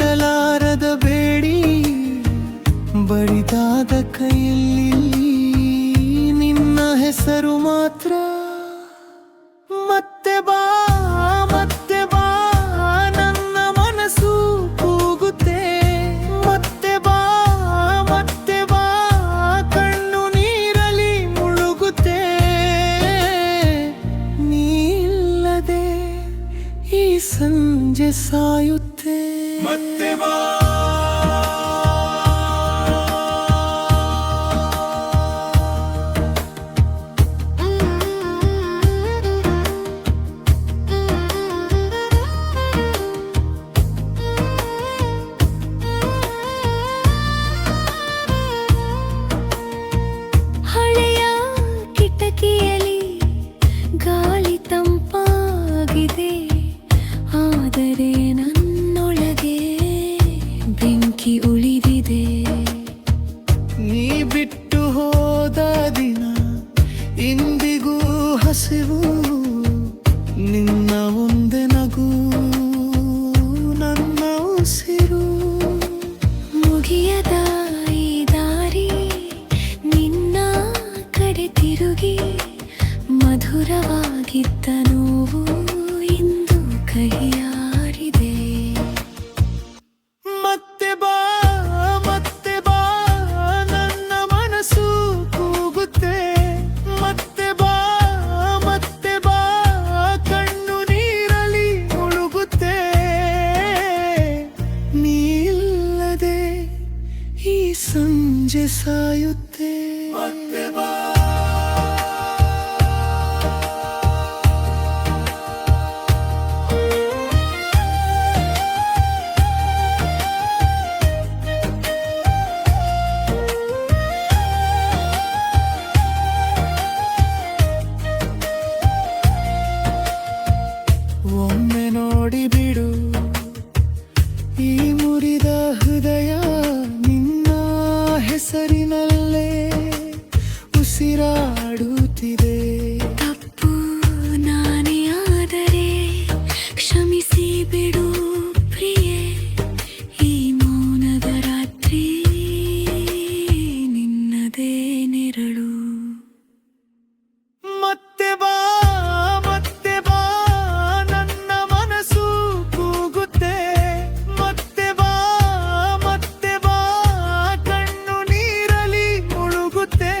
ಬಿಡಲಾರದ ಬೇಡಿ ಬಡಿದಾದ ಕೈಯಲ್ಲಿ ನಿನ್ನ ಹೆಸರು ಮಾತ್ರ. ಮತ್ತೆ ಬಾ ಮತ್ತೆ ಬಾ ನನ್ನ ಮನಸ್ಸು ಕೂಗುತ್ತೆ. ಮತ್ತೆ ಬಾ ಮತ್ತೆ ಬಾ ಕಣ್ಣು ನೀರಲಿ ಮುಳುಗುತ್ತೆ. ನೀ ಇಲ್ಲದೆ ಈ ಸಂಜೆ ಸಾಯುತ್ತೆ. ಮತ್ತೆ ಬಾ ಹಳೆಯ ಕಿಟಕಿಯಲ್ಲಿ ಗಾಳಿ ತಂಪಾಗಿದೆ, ಆದರೆ ನನ್ನೊಳಗೆ ಬೆಂಕಿ ಉಳಿದಿದೆ. ನೀ ಬಿಟ್ಟು ಹೋದ ದಿನ ಇಂದಿಗೂ ಹಸಿವು, ನಿನ್ನ ಒಂದೇ ನಗು ನನ್ನ ಉಸಿರು. ಮುಗಿಯದ ಈ ದಾರಿ ನಿನ್ನ ಕಡೆ ತಿರುಗಿ, ಮಧುರವಾಗಿದ್ದ ನೋವು ಇಂದು ಕಹಿಯಾರಿದೆ. ಮತ್ತೆ ಬಾ ಮತ್ತೆ ಬಾ ನನ್ನ ಮನಸ್ಸು ಕೂಗುತ್ತೆ. ಮತ್ತೆ ಬಾ ಮತ್ತೆ ಬಾ ಕಣ್ಣು ನೀರಲಿ ಮುಳುಗುತ್ತೆ. ನೀ ಇಲ್ಲದೆ ಈ ಸಂಜೆ ಸಾಯುತ್ತೆ. ಮತ್ತೆ ಬಾ ಒಮ್ಮೆ ನೋಡಿ ಬಿಡು ಈ ಮುರಿದ ಹೃದಯ, ನಿನ್ನ ಹೆಸರಿನಲ್ಲೇ ಉಸಿರಾಡುತ್ತಿದೆ. ತಪ್ಪು ನಾನೇ ಆದರೆ ಕ್ಷಮಿಸಿ ಬಿಡು ಪ್ರಿಯೆ. ಈ ಮೌನದ ರಾತ್ರಿ ನಿನ್ನದೇ ನೆರಳು. ಮತ್ತೆ ಬಾ ಮತ್ತೆ ಬಾ ನನ್ನ ಮನಸ್ಸು ಕೂಗುತ್ತೆ. ಮತ್ತೆ ಬಾ ಮತ್ತೆ ಬಾ ಕಣ್ಣು ನೀರಲಿ ಮುಳುಗುತ್ತೆ.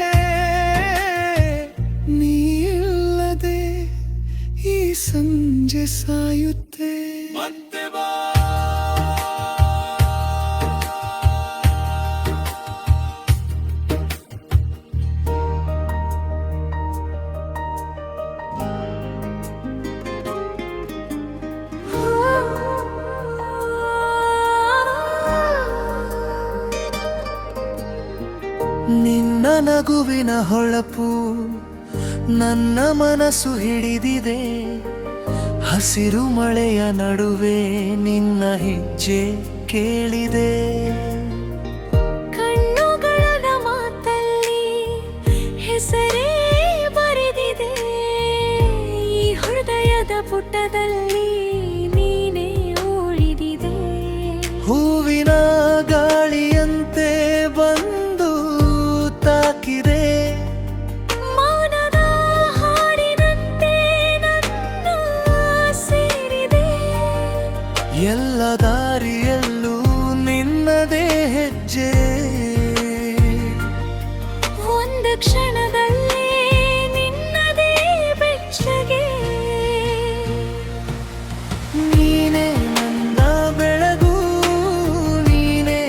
ನೀ ಇಲ್ಲದೆ ಈ ಸಂಜೆ ಸಾಯುತ್ತೆ. ಮತ್ತೆ ಬಾ ನಿನ್ನ ನಗುವಿನ ಹೊಳಪು ನನ್ನ ಮನಸ್ಸು ಹಿಡಿದಿದೆ. ಹಸಿರು ಮಳೆಯ ನಡುವೆ ನಿನ್ನ ಹೆಜ್ಜೆ ಕೇಳಿದೆ. ಕಣ್ಣುಗಳ ಮಾತಲ್ಲಿ ಹೆಸರೇ ಬರೆದಿದೆ. ಈ ಹೃದಯದ ಪುಟದಲ್ಲಿ ನೀನೇ ಉಳಿದಿದೆ. ಹೂವಿನ ಗಾಳಿಯಂತೆ ಬಂದು ತಾಕಿದೆ. ಮೌನದ ಹಾಡಿನಂತೆ ನನ್ನ ಸೇರಿದೆ. ಎಲ್ಲ ದಾರಿಯಲ್ಲೂ ನಿನ್ನದೇ ಹೆಜ್ಜೆ. ಒಂದು ಕ್ಷಣದಲ್ಲಿ ನಿನ್ನದೇ ಬೆಚ್ಚಗೆ. ನೀನೇ ನನ್ನ ಬೆಳಗು, ನೀನೇ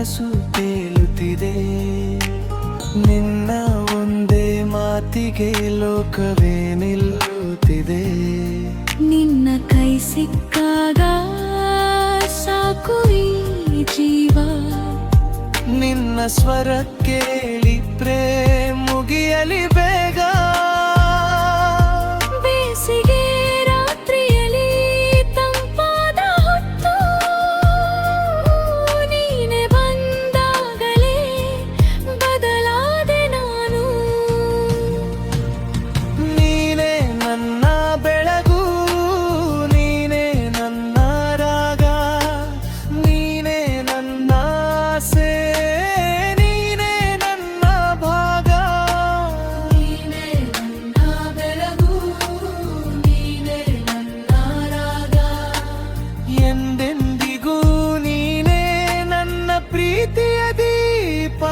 ಮನಸ್ಸು ತೇಲುತ್ತಿದೆ. ನಿನ್ನ ಒಂದೇ ಮಾತಿಗೆ ಲೋಕವೇ ನಿಲ್ಲುತ್ತಿದೆ. ನಿನ್ನ ಕೈ ಸಿಕ್ಕಾಗ ಸಾಕು ಈ ಜೀವ. ನಿನ್ನ ಸ್ವರ ಕೇಳಿ ಪ್ರೇಮ ಮುಗಿಯಲಿ ಬೇಗ. ಬೇಸಿಗೆ ರಾತ್ರಿಯಲ್ಲಿ ತಂಪಾದ ಹೊತ್ತು ನೀನೆ ಬಂದಾಗಲೇ ಬದಲಾದೆ ನಾನು. ನೀನೇ ನನ್ನ ಬೆಳಗು, ನೀನೇ ನನ್ನ ರಾಗ, ನೀನೇ ನನ್ನ ಆಸೆ, ನೀನೇ ನನ್ನ ಭಾಗ. ನೀನೇ ನನ್ನ ಬೆಳಗು, ನೀನೇ ನನ್ನ ರಾಗ, ಎಂದೆಂದಿಗೂ ನೀನೇ ನನ್ನ ಪ್ರೀತಿಯ ದೀಪ.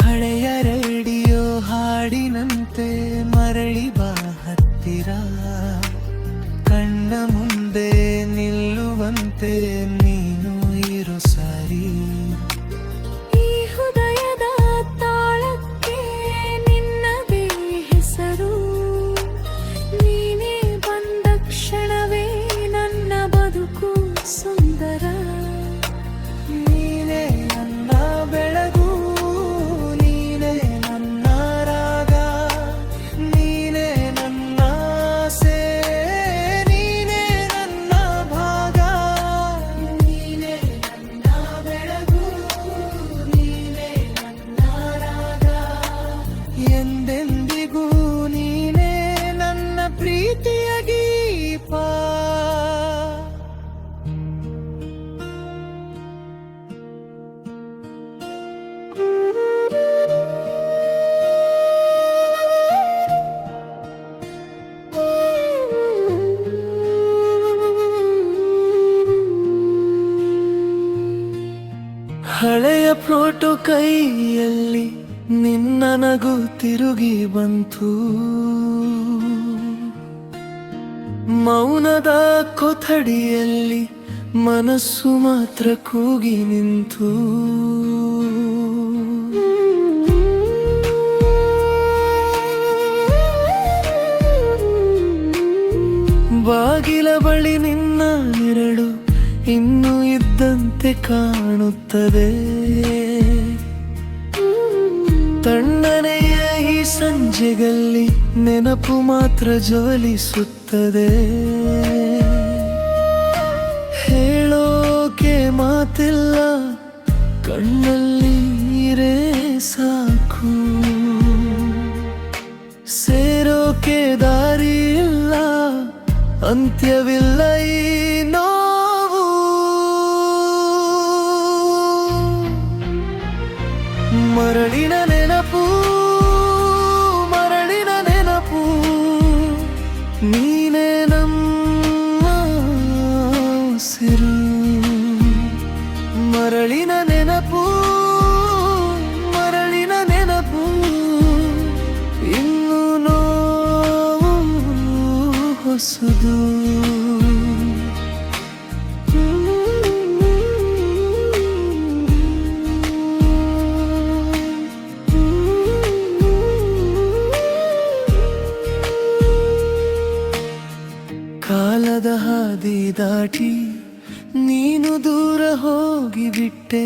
ಹಳೆಯ ರೇಡಿಯೋ ಹಾಡಿನಂತೆ ಮರಳಿ ಬಾ ಹತ್ತಿರ. ಕಣ್ಣ ಮುಂದೆ ನಿಲ್ಲುವಂತೆ ನೀನು ಇರು ಸಾರಿ. ಈ ಹೃದಯದ ತಾಳಕ್ಕೆ ನಿನ್ನದೇ ಹೆಸರು. ನೀನೇ ಬಂದ ಕ್ಷಣವೇ ನನ್ನ ಬದುಕು ಸುಂದರ. ನೀನೇ ನನ್ನ ಬೆಳಗು, ನೀನೇ ನನ್ನ ರಾಗ, ನೀನೇ ನನ್ನ ಆಸೆ, ನೀನೇ ನನ್ನ ಭಾಗ. ನೀನೇ ನನ್ನ ಬೆಳಗು, ನೀನೇ ನನ್ನ ರಾಗ, ಎಂದೆಂದಿಗೂ ನೀನೇ ನನ್ನ ಪ್ರೀತಿಯ ದೀಪ. ಹಳೆಯ ಫೋಟೋ ಕೈಯಲ್ಲಿ ನಿನ್ನ ನಗು ತಿರುಗಿ ಬಂತು. ಮೌನದ ಕೊಠಡಿಯಲ್ಲಿ ಮನಸ್ಸು ಮಾತ್ರ ಕೂಗಿ ನಿಂತು. ಬಾಗಿಲ ಬಳಿ ನಿನ್ನ ನೆರಳು ಇನ್ನೂ ಇದ್ದಂತೆ ಕಾಣುತ್ತದೆ. ತಣ್ಣನೆಯ ಈ ಸಂಜೆಗಳಲ್ಲಿ ನೆನಪು ಮಾತ್ರ ಜ್ವಲಿಸುತ್ತದೆ. ಹೇಳೋಕೆ ಮಾತಿಲ್ಲ, ಕಣ್ಣಲ್ಲಿ ನೀರೇ ಸಾಕು. ಸೇರೋಕೆ ದಾರಿ ಇಲ್ಲ, ಅಂತ್ಯವಿಲ್ಲ ಈ ನೋವು. ಮರಳಿನ ನೆನಪು, ಮರಳಿನ ನೆನಪು, ನೀನೇ ನಮ್ಮ ಉಸಿರು. ಮರಳಿನ ನೆನಪು, ಮರಳಿನ ನೆನಪು, ಇನ್ನು ನೋವು ಹೊಸದು. ಕಾಲದ ಹಾದಿ ದಾಟಿ ನೀನು ದೂರ ಹೋಗಿಬಿಟ್ಟೆ.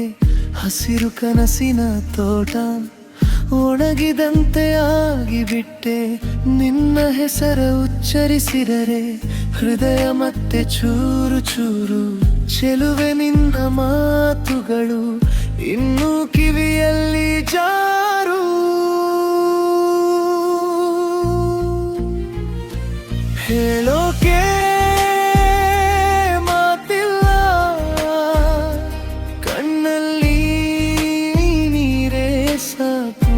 ಹಸಿರು ಕನಸಿನ ತೋಟ ಒಣಗಿದಂತೆ ಆಗಿಬಿಟ್ಟೆ. ನಿನ್ನ ಹೆಸರ ಉಚ್ಚರಿಸಿದರೆ ಹೃದಯ ಮತ್ತೆ ಚೂರು ಚೂರು. ಚೆಲುವೆ ನಿನ್ನ ಮಾತುಗಳು ಇನ್ನೂ ಕಿವಿಯಲ್ಲಿ ಜಾರು. ಹೇಳೋಕೆ ಮಾತಿಲ್ಲ, ಕಣ್ಣಲ್ಲಿ ನೀರೇ ಸಾಕು.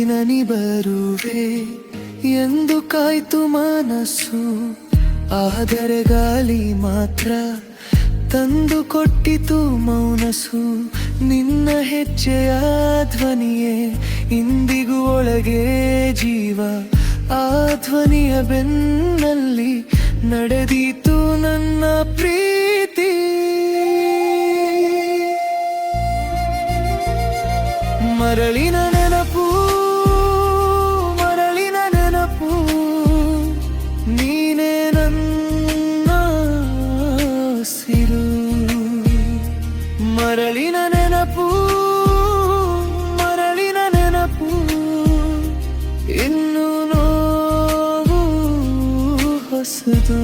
ದಿನ ಬರುವೆ ಎಂದು ಕಾಯ್ತು ಮನಸ್ಸು, ಆದರೆ ಗಾಳಿ ಮಾತ್ರ ತಂದು ಕೊಟ್ಟಿತು ಮೌನಸು. ನಿನ್ನ ಹೆಜ್ಜೆಯ ಧ್ವನಿಯೇ ಇಂದಿಗೂ ಒಳಗೆ ಜೀವ, ಆ ಧ್ವನಿಯ ಬೆನ್ನಲ್ಲಿ ನಡೆದೀತು ನನ್ನ ಪ್ರೀತಿ. ಮರಳಿನ ನೆನಪು, ಮರಳಿನ ನೆನಪು, ನೀನೇ ನನ್ನ ಸಿರು. ಮರಳಿನ ನೆನಪು, ಮರಳಿನ ನೆನಪು, ಇನ್ನು ನೋವು ಹೊಸದು.